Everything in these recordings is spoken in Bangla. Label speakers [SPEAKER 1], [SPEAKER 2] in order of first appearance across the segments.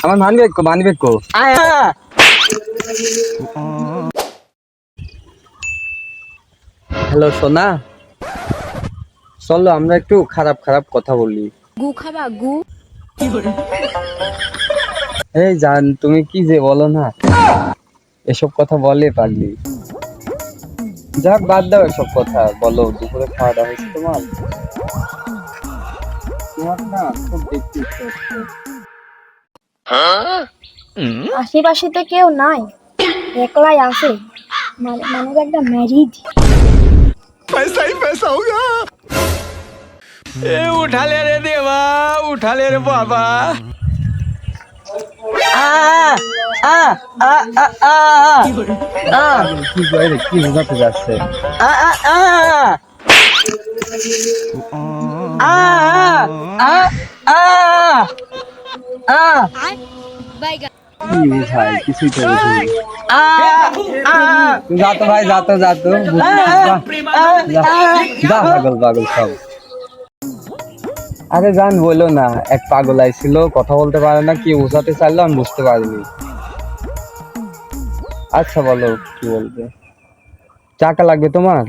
[SPEAKER 1] আমার মানি ব্যাগ কো হ্যালো সোনা, চলো আমরা একটু খারাপ খারাপ কথা বলি।
[SPEAKER 2] গু খাবা গু?
[SPEAKER 1] এই জান, তুমি কি যে বলো না, এসব কথা বলে পাগলি। যাক বাদ দাও এসব কথা, বলো দুপুরে খাওয়া দাওয়া হয়েছে তোমার? তোমার না খুব দেখতে ইচ্ছে হচ্ছে।
[SPEAKER 3] আশেপাশে তো কেউ নাই, একলাই আছে। মানে একটা ম্যারিড।
[SPEAKER 4] उठा ले रे देवा, उठा ले रे बाबा।
[SPEAKER 1] কি করে কি বোঝাতে যাচ্ছে? কি বুঝাই কিছুই তো বুঝি যা তো ভাই, যা তো যা পাগল পাগল সব। আরে জান বলো না, এক পাগল আইছিল, কথা বলতে পারে না, কি বোঝাতে চাইলো আমি বুঝতে পারিনি। আচ্ছা বলো কি বলবে? টাকা লাগবে তোমার?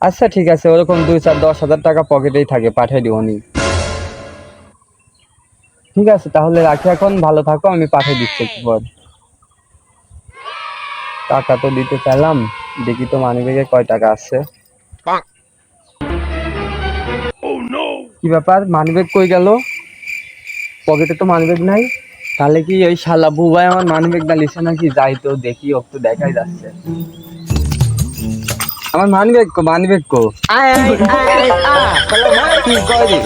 [SPEAKER 1] আচ্ছা ঠিক আছে, ওরকম 2-4-10 হাজার টাকা পকেটেই থাকে, পাঠিয়ে দিও নি। ঠিক আছে তাহলে রাখি এখন, ভালো থাকো, আমি পাঠিয়ে দিচ্ছি একটু পর। টাকা তো দিতে চাইলাম, দেখি তো মানিব্যাগে কয় টাকা আছে। কি ব্যাপার, মানিব্যাগ কই গেল? পকেটে তো মানিব্যাগ নাই। তাহলে কি ওই শালা বুবাই আমার মানিব্যাগ ডালিছে নাকি? যাই তো দেখি, একটু দেখাই যাচ্ছে। আমার মানিব্যাগ কো কি করে?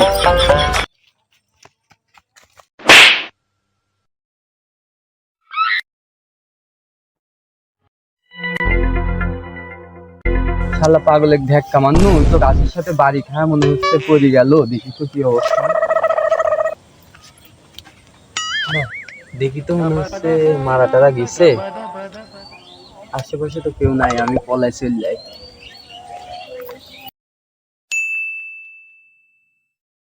[SPEAKER 1] শালা পাগলের ধ্যাক্কা মান্নু, তো গাছের সাথে বাড়ি খায় মনে হচ্ছে, পড়ে গেল। দেখি তো কি অবস্থা। দেখি তো মনে হচ্ছে মারা টারা গেছে। আশেপাশে তো কেউ নাই, আমি পলাই চলে যাই।